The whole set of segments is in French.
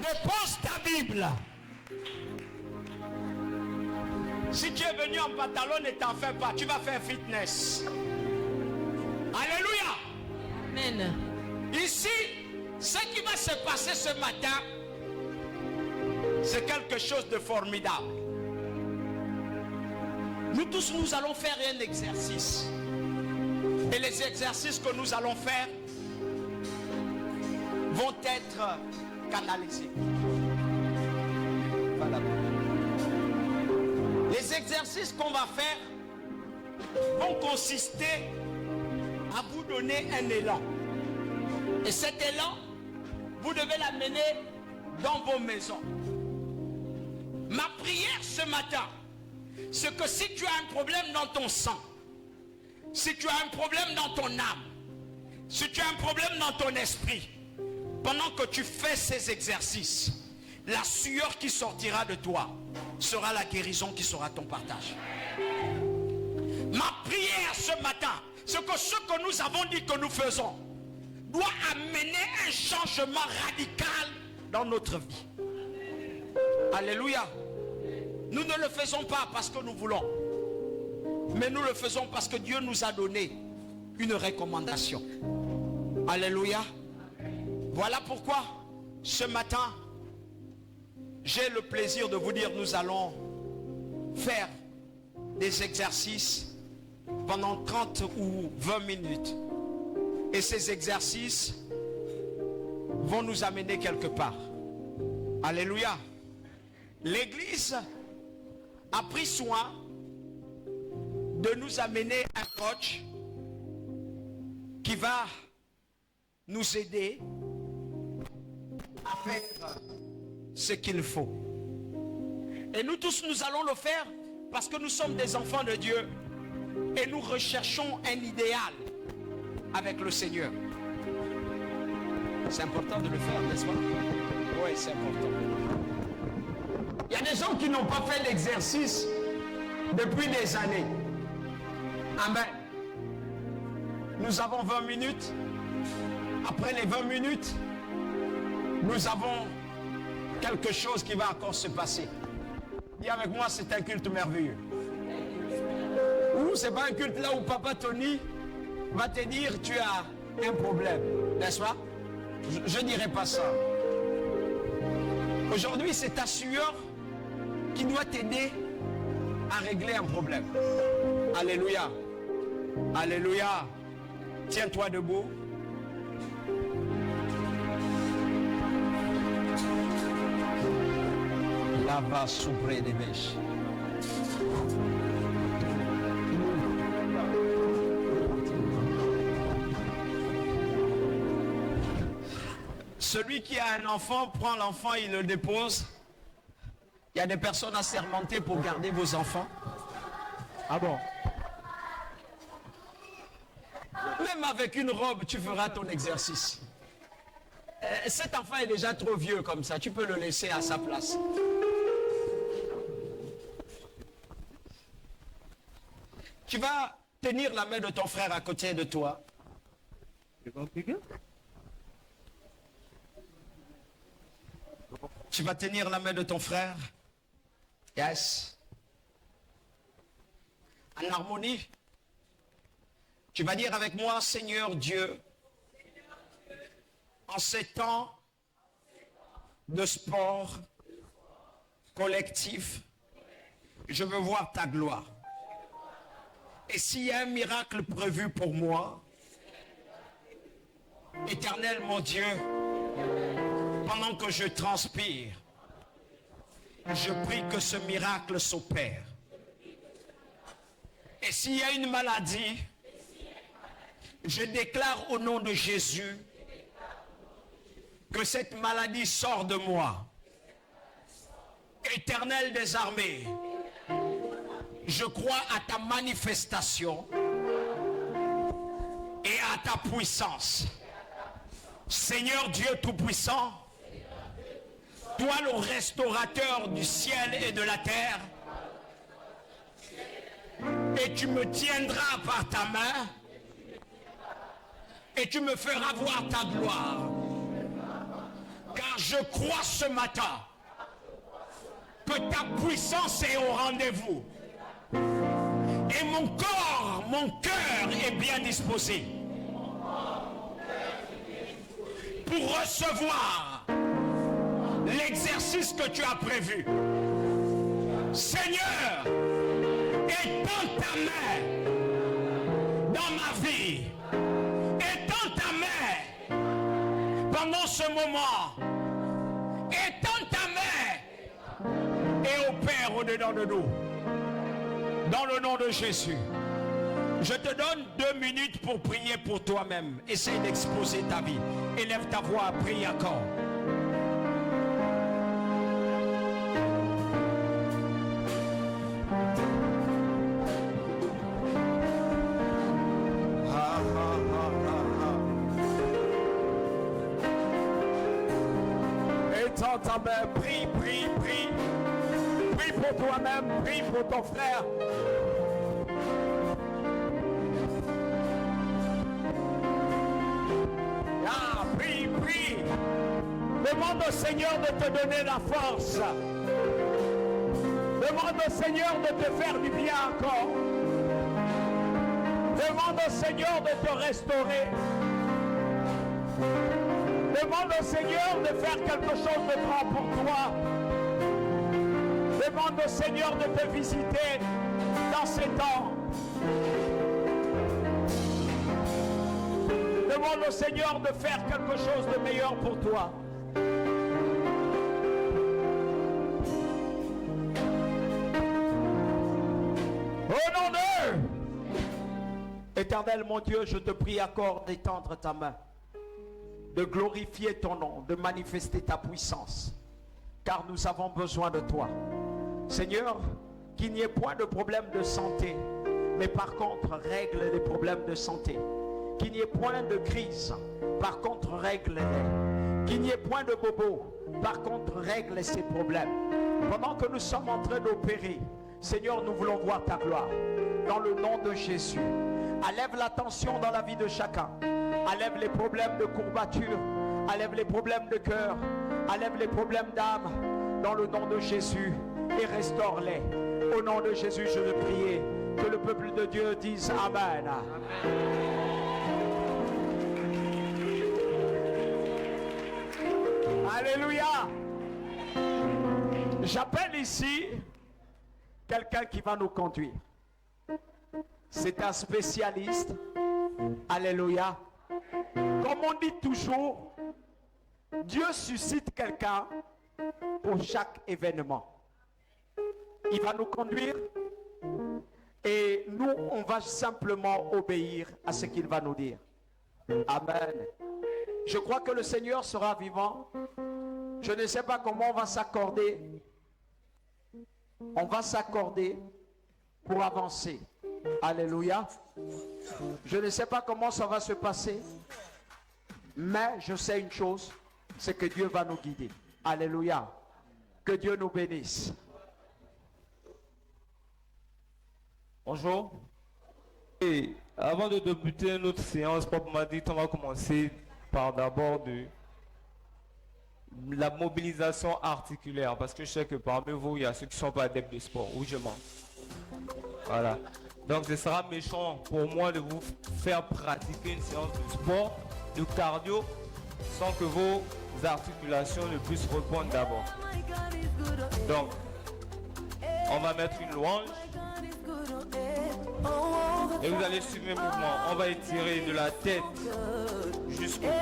Dépose ta Bible. Si tu es venu en pantalon, ne t'en fais pas. Tu vas faire fitness. Alléluia. Amen. Ici, ce qui va se passer ce matin, c'est quelque chose de formidable. Nous tous, nous allons faire un exercice. Et les exercices que nous allons faire vont être canalisés. Voilà. Les exercices qu'on va faire vont consister à vous donner un élan. Et cet élan, vous devez l'amener dans vos maisons. Ma prière ce matin, c'est que si tu as un problème dans ton sang, si tu as un problème dans ton âme, si tu as un problème dans ton esprit, pendant que tu fais ces exercices, la sueur qui sortira de toi sera la guérison qui sera ton partage. Ma prière ce matin, c'est que ce que nous avons dit que nous faisons doit amener un changement radical dans notre vie. Alléluia. Nous ne le faisons pas parce que nous voulons, mais nous le faisons parce que Dieu nous a donné une recommandation. Alléluia. Voilà pourquoi ce matin, j'ai le plaisir de vous dire, nous allons faire des exercices pendant 30 ou 20 minutes. Et ces exercices vont nous amener quelque part. Alléluia. L'Église a pris soin de nous amener un coach qui va nous aider à faire ce qu'il faut. Et nous tous, nous allons le faire parce que nous sommes des enfants de Dieu et nous recherchons un idéal avec le Seigneur. C'est important de le faire, n'est-ce pas? Oui, c'est important. Il y a des gens qui n'ont pas fait l'exercice depuis des années. Amen. Nous avons 20 minutes. Après les 20 minutes, nous avons quelque chose qui va encore se passer. Dis avec moi, c'est un culte merveilleux. Ou c'est pas un culte là où Papa Tony va te dire tu as un problème, n'est-ce pas? Je dirais pas ça. Aujourd'hui, c'est ta sueur qui doit t'aider à régler un problème. Alléluia. Alléluia. Tiens-toi debout. Là va souffrir des bêches. Celui qui a un enfant prend l'enfant, il le dépose. Il y a des personnes assermentées pour garder vos enfants. Ah bon? Même avec une robe, tu feras ton exercice. Cet enfant est déjà trop vieux comme ça. Tu peux le laisser à sa place. Tu vas tenir la main de ton frère à côté de toi. Tu vas tenir la main de ton frère. Yes. En harmonie. Tu vas dire avec moi, Seigneur Dieu, en ces temps de sport collectif, je veux voir ta gloire. Et s'il y a un miracle prévu pour moi, Éternel mon Dieu, pendant que je transpire, je prie que ce miracle s'opère. Et s'il y a une maladie, je déclare au nom de Jésus que cette maladie sort de moi. Éternel des armées, je crois à ta manifestation et à ta puissance. Seigneur Dieu Tout-Puissant, toi le restaurateur du ciel et de la terre, et tu me tiendras par ta main et tu me feras voir ta gloire. Car je crois ce matin que ta puissance est au rendez-vous. Et mon corps, mon cœur est bien disposé pour recevoir l'exercice que tu as prévu. Seigneur, étends ta main dans ma vie. Étends ta main pendant ce moment. Étends ta main et opère au-dedans de nous. Dans le nom de Jésus. Je te donne 2 minutes pour prier pour toi-même. Essaye d'exposer ta vie. Élève ta voix, prie encore. Étends ta main, prie, prie, prie. Prie pour toi-même, prie pour ton frère. Ah, prie, prie. Demande au Seigneur de te donner la force. Demande au Seigneur de te faire du bien encore. Demande au Seigneur de te restaurer. Demande au Seigneur de faire quelque chose de grand pour toi. Demande au Seigneur de te visiter dans ces temps. Demande au Seigneur de faire quelque chose de meilleur pour toi. Au nom d'eux, Éternel mon Dieu, je te prie encore d'étendre ta main, de glorifier ton nom, de manifester ta puissance, car nous avons besoin de toi. Seigneur, qu'il n'y ait point de problème de santé, mais par contre règle les problèmes de santé. Qu'il n'y ait point de crise, par contre règle-les. Qu'il n'y ait point de bobo, par contre règle ces problèmes. Pendant que nous sommes en train d'opérer, Seigneur, nous voulons voir ta gloire. Dans le nom de Jésus, enlève la tension dans la vie de chacun. Enlève les problèmes de courbature, enlève les problèmes de cœur, enlève les problèmes d'âme. Dans le nom de Jésus, et restaure-les. Au nom de Jésus, je veux prier que le peuple de Dieu dise Amen. Alléluia. J'appelle ici quelqu'un qui va nous conduire. C'est un spécialiste. Alléluia. Comme on dit toujours, Dieu suscite quelqu'un pour chaque événement. Il va nous conduire et nous, on va simplement obéir à ce qu'il va nous dire. Amen. Je crois que le Seigneur sera vivant. Je ne sais pas comment on va s'accorder. On va s'accorder pour avancer. Alléluia. Je ne sais pas comment ça va se passer. Mais je sais une chose, c'est que Dieu va nous guider. Alléluia. Que Dieu nous bénisse. Bonjour. Et avant de débuter notre séance, Papa m'a dit qu'on va commencer par d'abord la mobilisation articulaire, parce que je sais que parmi vous, il y a ceux qui ne sont pas adeptes de sport. Oui, je mens. Voilà. Donc ce sera méchant pour moi de vous faire pratiquer une séance de sport, de cardio, sans que vos articulations ne puissent répondre d'abord. Donc, on va mettre une louange. Et vous allez suivre mes mouvements. On va étirer de la tête jusqu'au cou.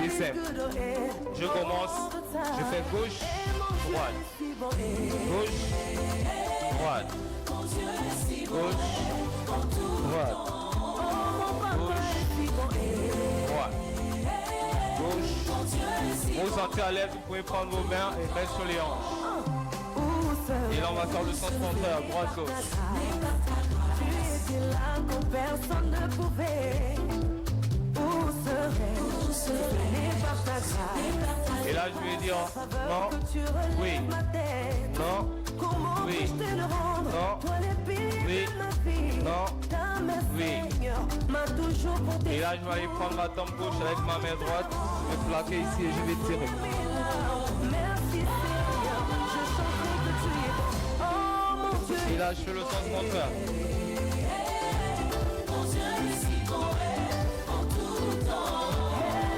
C'est simple. Je commence. Je fais gauche, droite. Gauche, droite. Gauche, droite. Gauche, droite. Gauche. Vous vous sentez à l'aise, vous pouvez prendre vos mains et mettre sur les hanches. Et là on va faire le sens contraire, droite, gauche. Là quand personne ne pouvait, où serait par ta grâce. Et là je vais dire non, oui, non, Comment Oui. puis-je te le rendre? Non. Toi les piliers Oui. de ma vie. Non. Ta main, Oui. Seigneur, m'a toujours protégé. Et là, je vais aller prendre ma tempe gauche avec ma main droite. Je vais plaquer ici et je vais tirer. Merci Seigneur, je chanterai que tu es bon. Oh mon Dieu. Et là, je fais le sens contraire.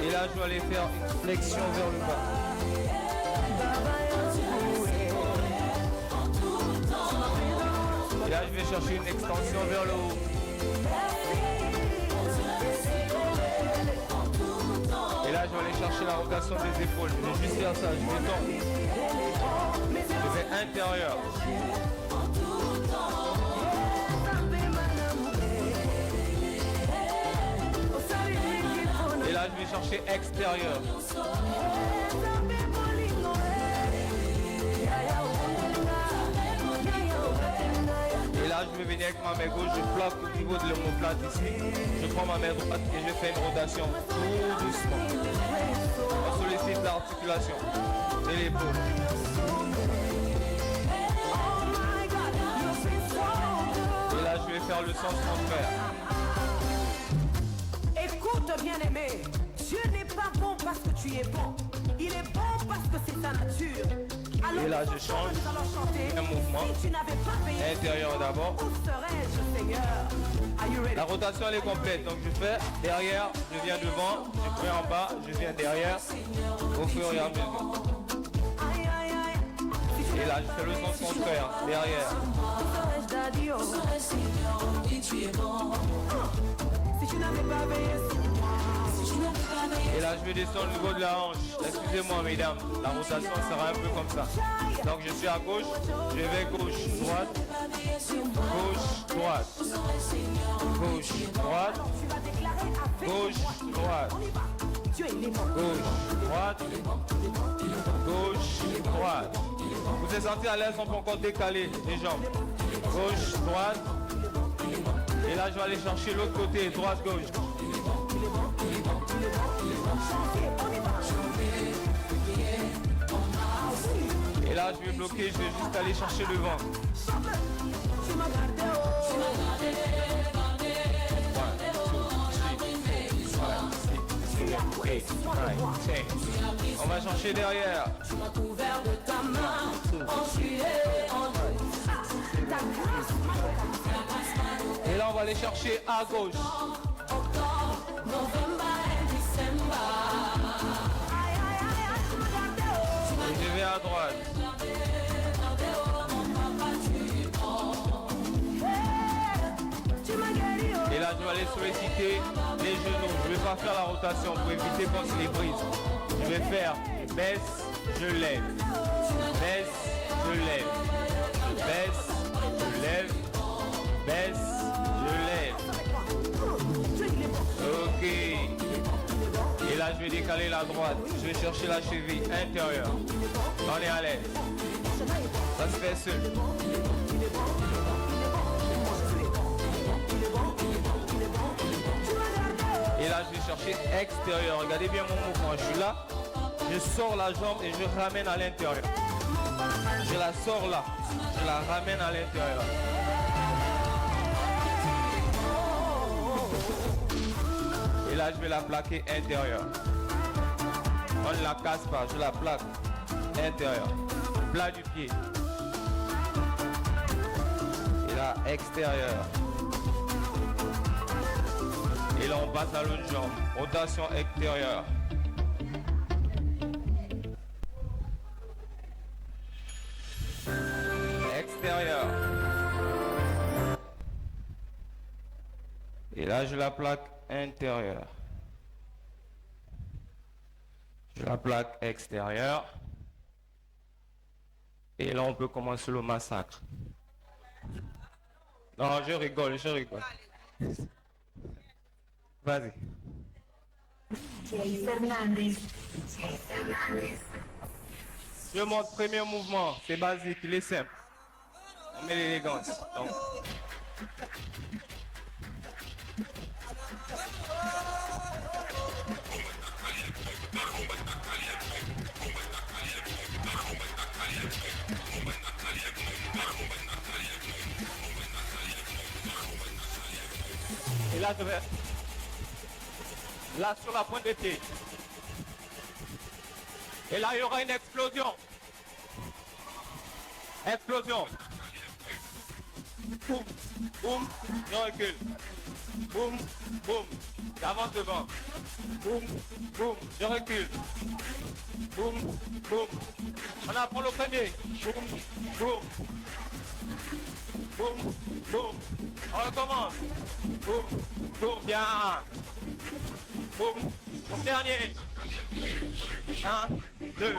Et là, je vais aller faire une flexion vers le bas. Et là, je vais chercher une extension vers le haut. Et là, je vais aller chercher la rotation des épaules. Je vais juste faire ça. Je vais tendre. Je vais intérieur. Et là, je vais chercher extérieur. Et là, je vais venir avec ma main gauche, je plaque au niveau de l'omoplate ici. Je prends ma main droite et je fais une rotation tout doucement. On sollicite l'articulation et l'épaule. Et là, je vais faire le sens contraire. Écoute, bien-aimé, Dieu n'est pas bon parce que tu es bon. Il est bon parce que c'est ta nature. Alors, Et là, je change nous allons chanter. un mouvement. Si tu n'avais pas payé, Intérieur d'abord. où serais-je, Seigneur? Are you ready? La rotation elle est complète, donc je fais derrière, je viens devant, je fais en bas, je viens derrière, au fur et à mesure. Aïe, aïe, aïe. Si tu Et là, je fais le sens contraire, derrière. Où serais-je, Daddy, oh? Si tu n'avais pas veillé sur moi. Et là, je vais descendre au niveau de la hanche. Excusez-moi, mesdames, la rotation sera un peu comme ça. Donc, je suis à gauche, je vais gauche, droite, gauche, droite, gauche, droite, Tu vas déclarer avec gauche, moi. droite, On y va. Dieu, il est bon. gauche, droite, gauche, droite. Vous êtes senti à l'aise, on peut encore décaler les jambes. Gauche, droite. Et là, je vais aller chercher l'autre côté, droite, gauche. Et là, je vais bloquer, je vais juste aller chercher le vent. Tu m'as gardé, oh. 8, 9, 10. On va chercher derrière. Tu m'as couvert de ta main, en juillet, en ta grâce, Et là, on va aller chercher à gauche. octobre, novembre et décembre. Aïe, aïe, aïe, aïe, tu m'as gardé, oh. Et je vais à droite. Tu m'as guéri, oh. Et là, je vais aller solliciter les genoux. Je ne vais pas faire la rotation pour éviter qu'on se les brise. Je vais faire baisse, je lève. Baisse, je lève. Baisse, je lève. Baisse, je lève. Ok. Et là, je vais décaler la droite. Je vais chercher la cheville intérieure. On est à l'aise. Ça se fait seul. Et là, je vais chercher extérieur. Regardez bien mon mouvement. Je suis là, je sors la jambe et je ramène à l'intérieur. Je la sors là, je la ramène à l'intérieur. Et là, je vais la plaquer intérieure. On ne la casse pas, je la plaque intérieure. Plat du pied. Et là, extérieur. Et là, on passe à l'autre jambe. Rotation extérieure. Extérieur. Et là, je la plaque intérieure. Je la plaque extérieure. Et là, on peut commencer le massacre. Non, je rigole, je rigole. Vas-y. Je montre premier mouvement, c'est basique, il est simple. On met l'élégance. Donc. là, je vais. Là, sur la pointe de pied. Et là, il y aura une explosion. Explosion. Boum, boum, je recule. Boum, boum, j'avance devant. Boum, boum, je recule. Boum, boum. On apprend le premier. Boum, boum. Boum, boum. On recommence. Boum, boum, bien. Boum, le dernier. 1, 2.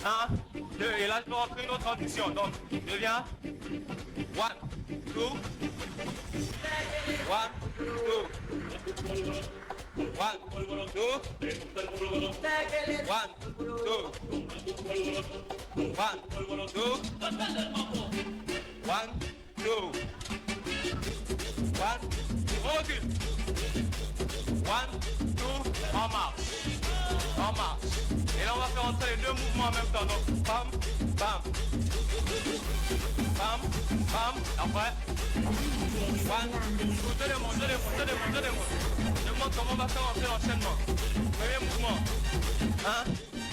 1, 2. Et là, je peux rentrer une autre transition. Donc, je viens. 1, 2. 1, 2. 1, 2. 1, 2. 1, 2. 1, 2. 1, on recule. 1, 2, en marche. En marche. Et là, on va faire entrer les deux mouvements en même temps. Donc, bam, bam. Bam, bam. Après. 1, je démontre. Je montre comment on va faire entrer l'enchaînement. Premier mouvement. 1,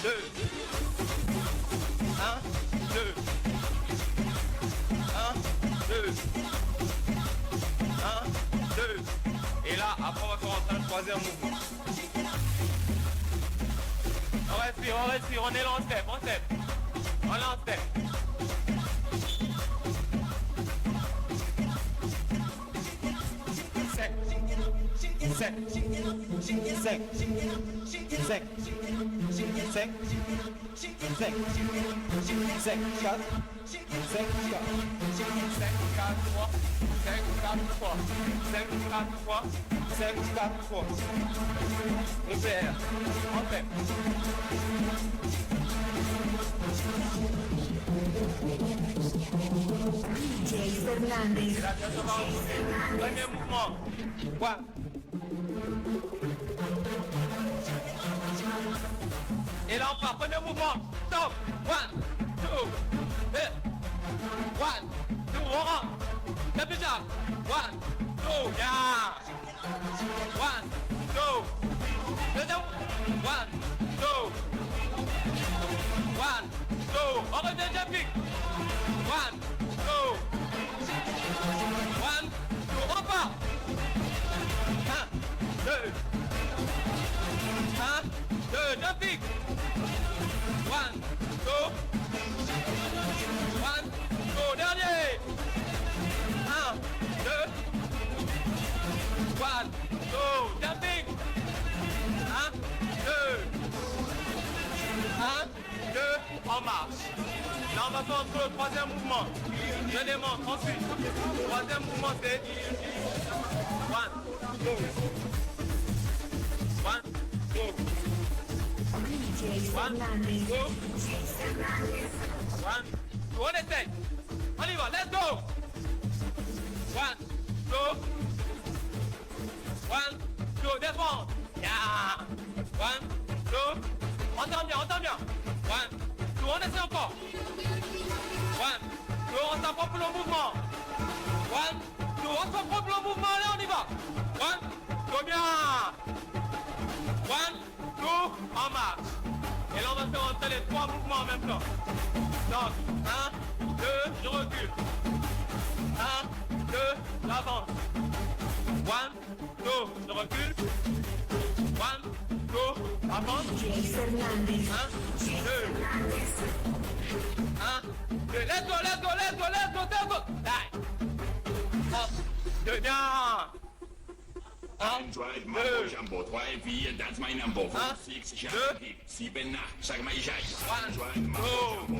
2. 1, 2. 1, 2. 1, 2. Et là, après, on va faire entrer le troisième mouvement. On respire, on est là en step, on est en step. Sec. Sec. Sec. Sec. Sec. Sec. Sec. 4. Sec. 4. Sec. 4. 3. Sec. 4. 3. Sec. 4. 3. Sec. 4. 3. Repère. En fait. DJ Fernandez. Et là, bien sûr, premier mouvement. Quoi? Et là, on part. Premier mouvement. Stop. 1, 2, 1, 2, on rentre. C'est plus tard. 1, 2, yeah. 1, 2. Deuxième. 1, 2. 1, 2. On revient jumping. 1, 2. 1, 2. On repart. 1, 2. 1, 2. Jumping. 1, 2. 1, 2. Dernier. 1, 2. 1, 2. Jumping. 1, 2. 1, 2. En marche. Là, on va faire entre le troisième mouvement. Je démontre ensuite. Troisième mouvement, c'est 1, 2. 1, 2. DJ 1, 2. Fernandez. 1, 2. On essaye. On y va, let's go. 1, 2. 1, 2. Défense. Yeah. 1, 2. Entends bien. 1, 2. On essaie encore. 1, 2. On s'approche le mouvement. 1, 2. On s'approche le mouvement. Allez, on y va. 1, 2. Bien. 1, 2. En marche. Et là, on va faire entrer les trois mouvements en même temps. Donc, 1, 2, je recule. 1, 2, j'avance. 1, 2, je recule. 1, 2, avance. DJ Fernandez. 1, 2. 1, 2. Let's go. Die. Hop. 2, bien. 1, 2. Jumbo 3 et 4, that's my number 4, 6, 7, 8, chaque maille j'aille. 1, 2.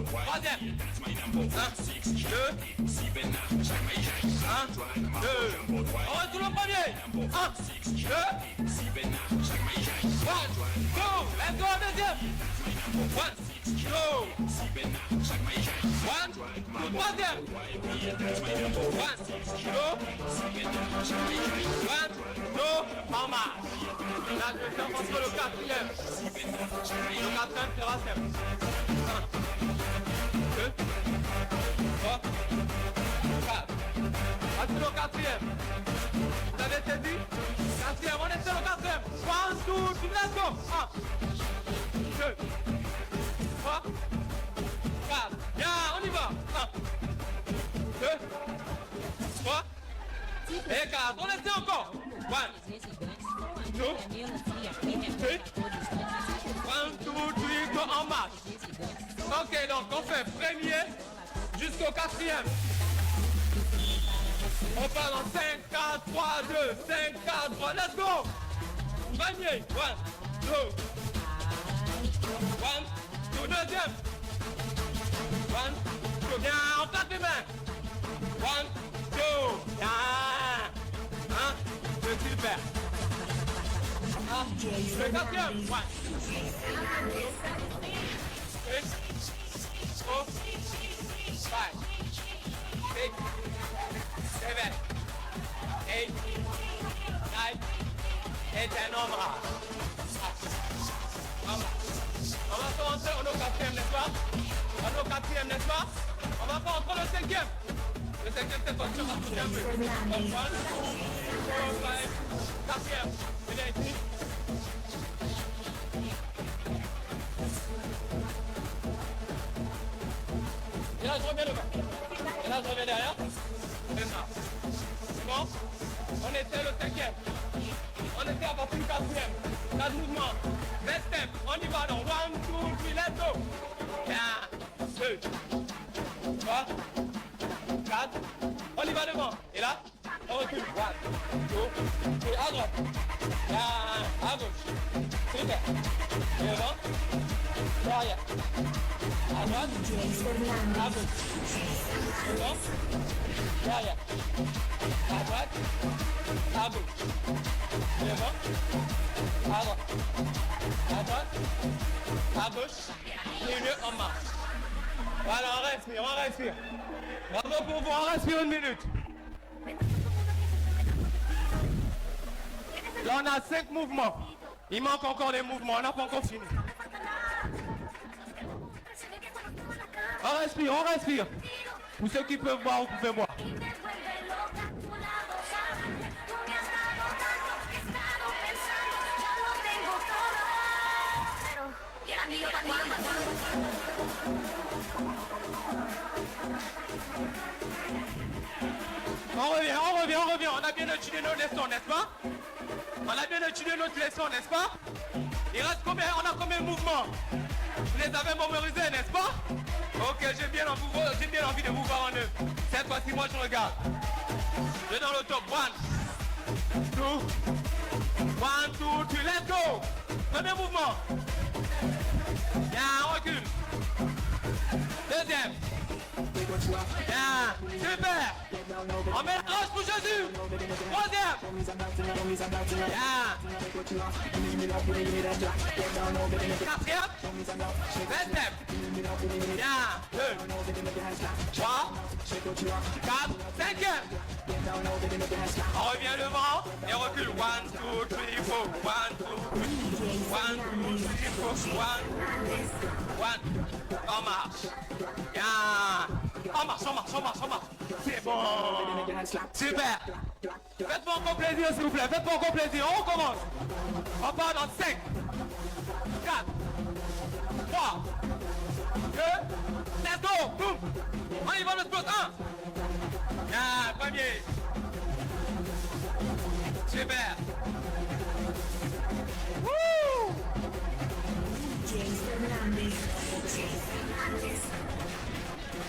Troisième. That's my number 4, 6, 7, 8, chaque maille j'aille. 1, 2. On va tout le premier. 1, 2. 6, 7, 8, chaque maille j'aille. 1, 2. Let's go, deuxième. 1, 2. 1, troisième. 1, 2. En marche. Là, je vais faire entre le quatrième. Le quatrième sera simple. 1, 2, 3, 4. Voici le quatrième. 2, 3, let's go. 1, 2, 3, 4. Bien, on y va. 1, 2, 3 et 4. On essaie encore. 1, 2, 3, 1, 2, 3, go en marche. Ok, donc on fait premier jusqu'au quatrième. On part dans 5, 4, 3, 2, 5, 4, 3, let's go. Premier, 1, 2, 1, 2, deuxième. 1, 2, bien, on tape les mains. 1, 2, bien. 1, 2, super. Le quatrième, 1, 6, 4, 5, 6, 7, 8, 9, et 10, on marche. On va pas entrer au quatrième, n'est-ce pas? Au quatrième, n'est-ce pas? On va pas entrer le cinquième. Le cinquième, c'est pas sûr, on va pousser un peu. Donc, 1, 2, 5, quatrième. Viens ici. Et là, je reviens devant. Et là, je reviens derrière. C'est ça. C'est bon? On était le cinquième. On était à partir du quatrième. 4 mouvements. 20 steps. On y va donc. 1, 2, 3, let's go. 1, 2, 3, 4. On y va devant. Et là, on recule. 1, 2, 3. À droite. À gauche. Super. Et devant. Derrière. À droite. À gauche. Devant. Derrière. À droite. À gauche. Devant. À droite. À droite. À gauche. Milieu en marche. Voilà, on respire, on respire. Bravo pour vous, on respire 1 minute. Là, on a 5 mouvements. Il manque encore des mouvements, on n'a pas encore fini. On respire, on respire. Pour ceux qui peuvent boire, vous pouvez boire. On revient. On a bien étudié nos leçons, n'est-ce pas? On a bien étudié notre leçon, n'est-ce pas? Il reste combien? On a combien de mouvements? Vous les avez mémorisés, n'est-ce pas? Ok, j'ai bien envie de vous voir en eux. Cette fois-ci, moi je regarde. Je vais dans le top. 1, 2, 1, 2, 3, let's go! Premier mouvement. Bien, on recule. Deuxième. Bien, super. On met la hanche pour Jésus. Troisième. Bien. Quatrième. Deuxième. Bien. 2, 3, 4, cinquième. On revient devant et on recule. 1, 2, 3, 4. 1, 2, 1, 2, 3, 4. 1. On marche. Bien. On marche. C'est bon. Super. Faites-moi encore plaisir, s'il vous plaît. Faites-moi encore plaisir. On recommence. On part dans 5, 4, 3, 2, let's go. Boum. On y va le spot. 1. Bien, premier. Super. Wouh.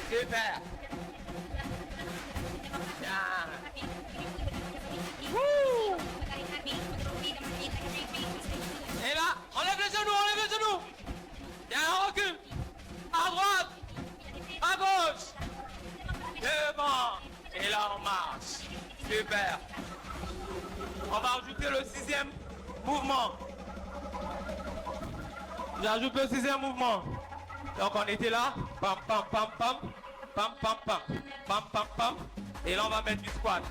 Super. Bien. Wouh. Et là, on lève les genoux. Bien, on recule. À droite. À gauche. Devant. Et là, on marche. Super. On va ajouter le 6e mouvement. J'ajoute le 6e mouvement. Donc on était là. Pam, pam, pam, pam. Pam, pam, pam. Pam, pam, pam. Et là, on va mettre du squat.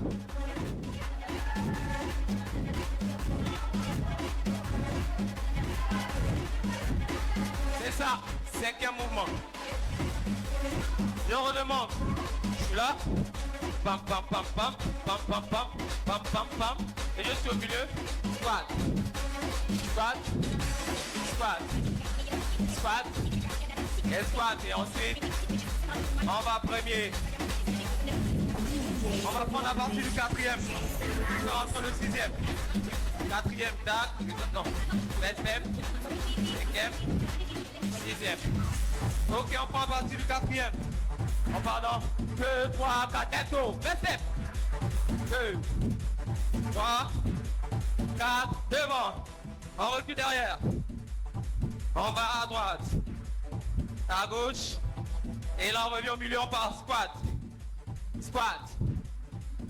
C'est ça. 5e mouvement. Je redemande. Je suis là. Pam, pam, pam, pam. Pam, pam, pam. Pam, pam, pam. Et je suis au milieu. Squat. Squat. Squat. Squat. Et squat. Et ensuite, on va premier. On va prendre la partie du quatrième. On rentre le sixième. Quatrième, tac. Non. Septième. Cinquième. Sixième. Ok, on prend la partie du quatrième. On part dans 2, 3, 4, tête haut. 2 steps. 2, 3, 4, devant. On recule derrière. On va à droite. À gauche. Et là, on revient au milieu, on part squat. Squat.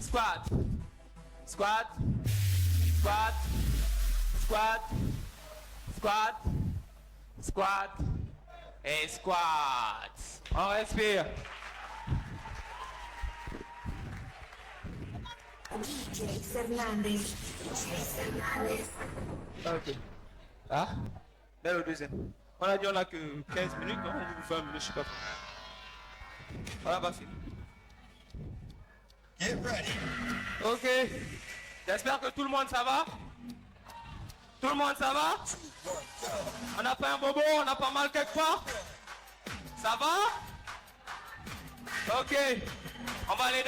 Squat. Squat. Squat. Squat. Squat. Squat. Et squat. On respire. DJ Fernandez. Ok. Ah, là le deuxième. On a dit on a que 15 minutes, non? On vous fait 20 minutes, je sais pas. Voilà, bah fini. Get ready. Ok. J'espère que tout le monde ça va. Tout le monde ça va? On n'a pas un bobo, on n'a pas mal quelque part? Ça va? Ok. On va aller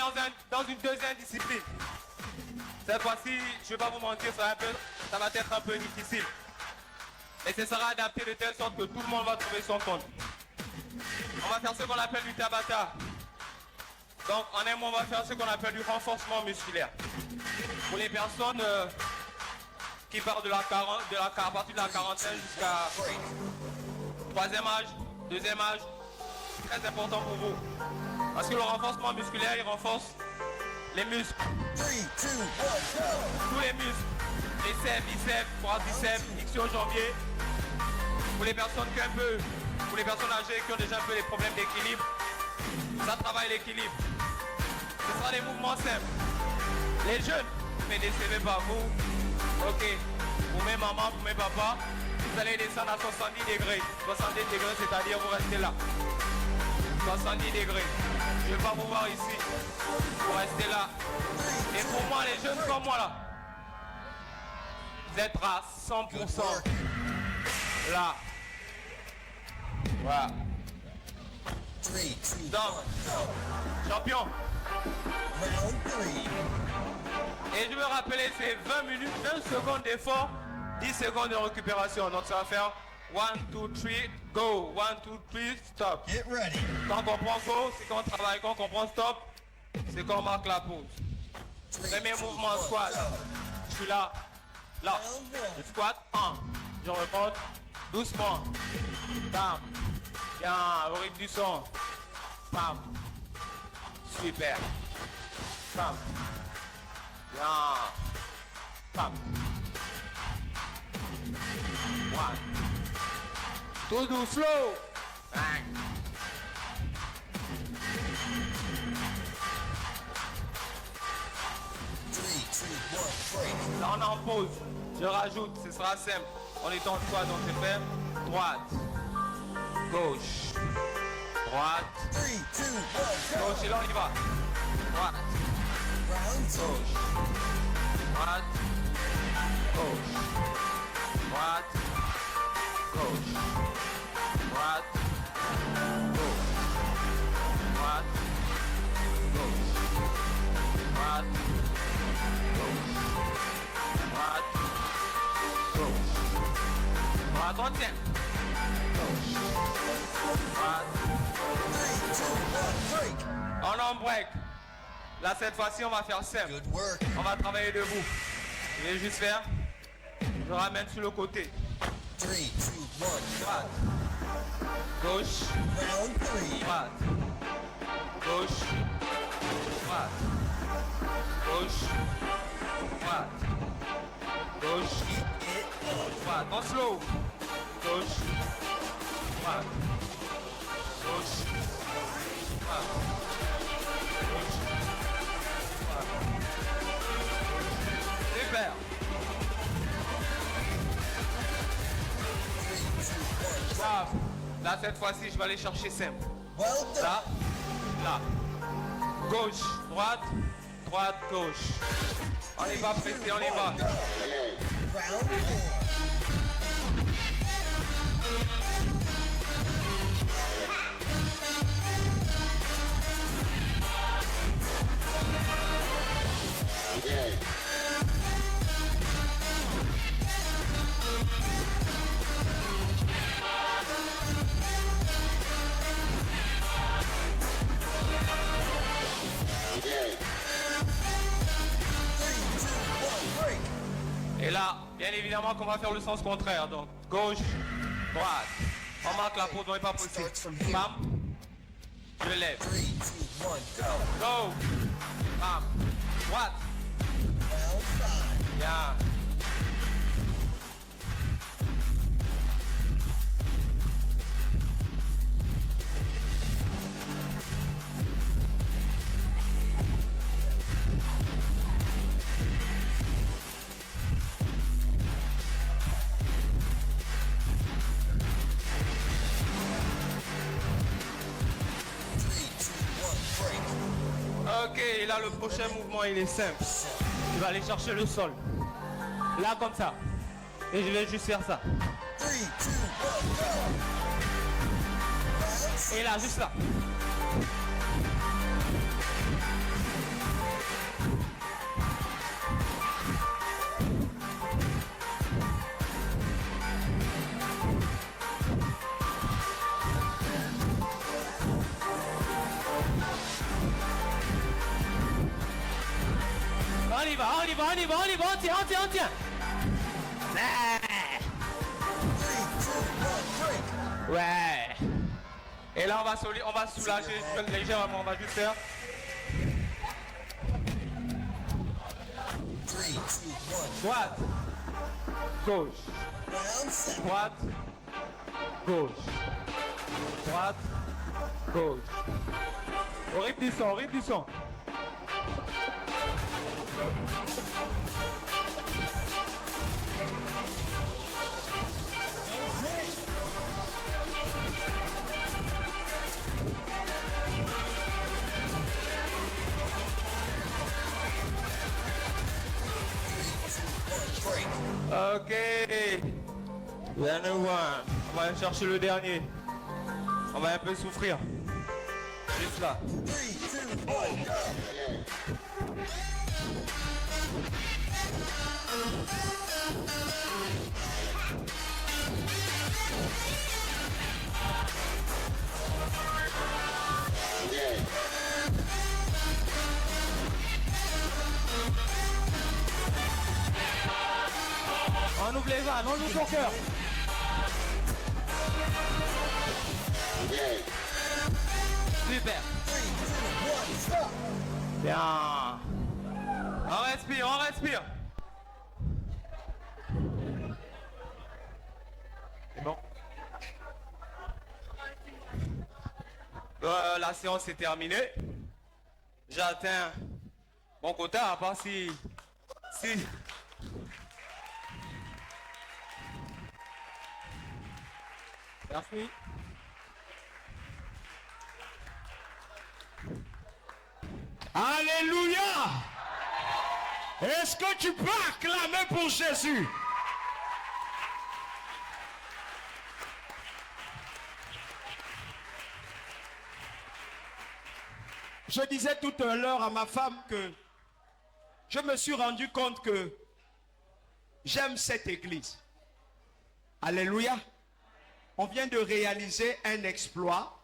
dans une deuxième discipline. Cette fois-ci, je vais pas vous mentir, ça va être un peu difficile. Et ce sera adapté de telle sorte que tout le monde va trouver son compte. On va faire ce qu'on appelle du Tabata. Donc en un mot, on va faire ce qu'on appelle du renforcement musculaire. Pour les personnes qui partent à partir de la quarantaine jusqu'à troisième âge, deuxième âge, très important pour vous. Parce que le renforcement musculaire, il renforce les muscles. 3, 2, 1, go. Tous les muscles. Triceps, biceps, quadriceps, ischio jambier. Pour les personnes pour les personnes âgées qui ont déjà un peu des problèmes d'équilibre, ça travaille l'équilibre. Ce sera des mouvements simples. Les jeunes, ne me décevez pas vous. Ok. Pour mes mamans, pour mes papas, vous allez descendre à 70 degrés. 70 degrés, c'est-à-dire vous restez là. 70 degrés. Je ne vais pas vous voir ici. Vous restez là. Et pour moi, les jeunes comme moi là, vous êtes à 100% là. Voilà. 3, 2, 1, Donc, champion. round 3. Et je veux rappeler, c'est 20 minutes, 20 secondes d'effort, 10 secondes de récupération. Donc ça va faire 1, 2, 3, go. 1, 2, 3, stop. Get ready. Quand on prend go, c'est quand on travaille. Quand on prend stop, c'est quand on marque la pause. 3, Premier 2, mouvement 1, squat. go. Je suis là. Là. Je squat. 1. Je remonte. Doucement. Bam. Bien. Au rythme du son. Bam. Super. Bam. Bien. Bam. 1. Tout doux, slow. Bang. Là on est en pause. Je rajoute, ce sera simple. On est en squat, donc je vais faire droite, gauche, droite, 3, 2, 1, go. gauche, et là on y va. Droite, Round 2. gauche, droite, gauche, droite, gauche, droite, gauche, droite, gauche, droite, droite, gauche, droite, on tient, gauche, droite, 3, 2, 1, break. on en break. Là cette fois-ci on va faire simple. Good work. On va travailler debout. Je vais juste faire, je ramène sur le côté. 3, 2, 1, Droite, gauche, round 3. droite, gauche, droite, gauche, droite, gauche, droite, en slow, gauche, droite, gauche, droite, gauche, droite. Super. Bravo. Là cette fois-ci je vais aller chercher simple. Well done. Là, là. Gauche, droite, droite, gauche. On y va pressé, on y va. Round 4. évidemment qu'on va faire le sens contraire. Donc, gauche, droite. On marque la pause, on n'est pas possible. Bam. Je lève. 3, 2, 1, go. Go. Bam. Droite. Round 5. Bien. Ok, et là le prochain mouvement il est simple. Tu vas aller chercher le sol. Là comme ça. Et je vais juste faire ça. 3, 2, 1, go. Round Et là, juste là. On y va, on y va, on y va, on y va, on tient, on tient, on tient. 3, 2, 1, break. Ouais. Et là, on va soulager légèrement, on va juste faire. 3, 2, 1. Droite, gauche, Round 7. droite, gauche, droite, gauche. Au rythme du son, au rythme du son. Break. Ok. Dernier one. On va aller chercher le dernier. On va un peu souffrir. Juste là. 3, 2, 1, go. On ouvre les vannes, on ouvre ton cœur. Super. 3, 2, 1, stop. Bien. On respire, on respire. C'est bon. La séance est terminée. J'ai atteint mon quota, à part si... Merci. Alléluia. Est-ce que tu peux acclamer pour Jésus? Je disais tout à l'heure à ma femme que je me suis rendu compte que j'aime cette église. Alléluia. On vient de réaliser un exploit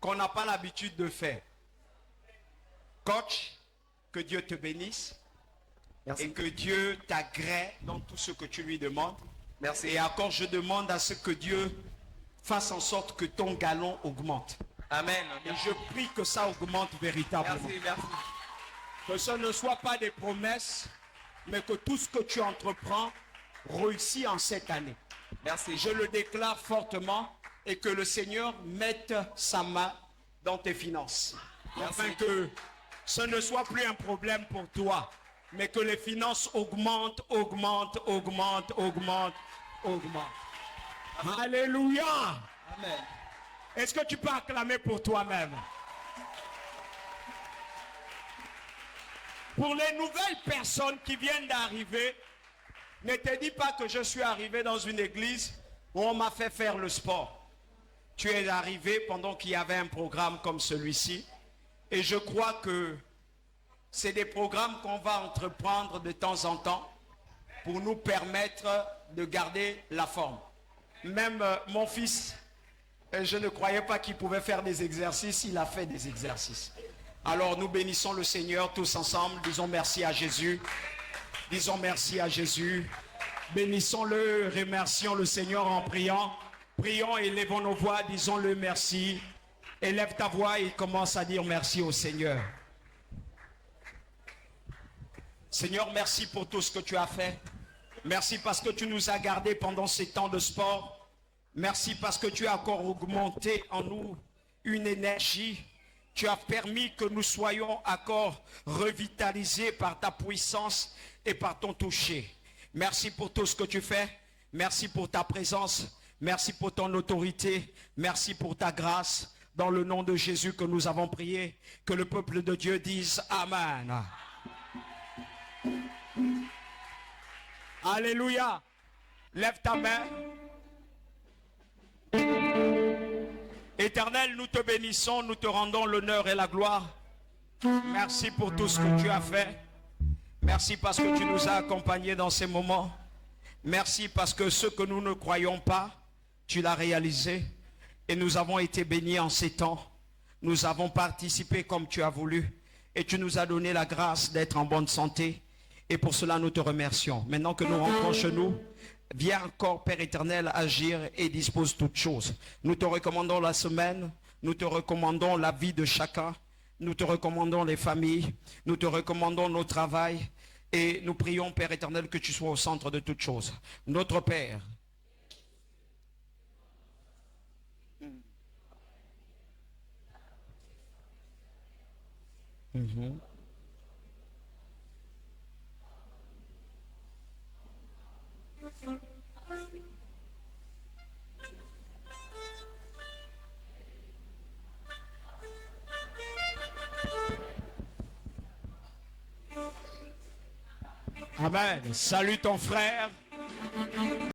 qu'on n'a pas l'habitude de faire. Coach, que Dieu te bénisse. Merci. Et que Dieu t'agrée dans tout ce que tu lui demandes. Merci. Et encore, je demande à ce que Dieu fasse en sorte que ton galon augmente. Amen. Et je prie que ça augmente véritablement. Merci, merci. Que ce ne soit pas des promesses, mais que tout ce que tu entreprends réussit en cette année. Merci. Je le déclare fortement et que le Seigneur mette sa main dans tes finances. Merci. Afin que ce ne soit plus un problème pour toi, mais que les finances augmentent, augmentent, augmentent, augmentent, augmentent. Alléluia. Amen. Est-ce que tu peux acclamer pour toi-même? Pour les nouvelles personnes qui viennent d'arriver, ne te dis pas que je suis arrivé dans une église où on m'a fait faire le sport. Tu es arrivé pendant qu'il y avait un programme comme celui-ci. Et je crois que c'est des programmes qu'on va entreprendre de temps en temps pour nous permettre de garder la forme. Même mon fils, je ne croyais pas qu'il pouvait faire des exercices, il a fait des exercices. Alors nous bénissons le Seigneur tous ensemble, disons merci à Jésus. Disons merci à Jésus. Bénissons-le, remercions le Seigneur en priant. Prions, élevons nos voix, disons-le merci. Élève ta voix et commence à dire merci au Seigneur. Seigneur, merci pour tout ce que tu as fait. Merci parce que tu nous as gardés pendant ces temps de sport. Merci parce que tu as encore augmenté en nous une énergie. Tu as permis que nous soyons encore revitalisés par ta puissance et par ton toucher. Merci pour tout ce que tu fais. Merci pour ta présence. Merci pour ton autorité. Merci pour ta grâce. Dans le nom de Jésus que nous avons prié. Que le peuple de Dieu dise Amen. Alléluia. Lève ta main. Éternel, nous te bénissons, nous te rendons l'honneur et la gloire. Merci pour tout ce que tu as fait. Merci parce que tu nous as accompagnés dans ces moments. Merci parce que ce que nous ne croyons pas, tu l'as réalisé. Et nous avons été bénis en ces temps. Nous avons participé comme tu as voulu. Et tu nous as donné la grâce d'être en bonne santé. Et pour cela, nous te remercions. Maintenant que nous rentrons chez nous, viens encore, Père éternel, agir et dispose toutes choses. Nous te recommandons la semaine. Nous te recommandons la vie de chacun. Nous te recommandons les familles. Nous te recommandons nos travails. Et nous prions, Père éternel, que tu sois au centre de toutes choses. Notre Père. Amen. Salut ton frère.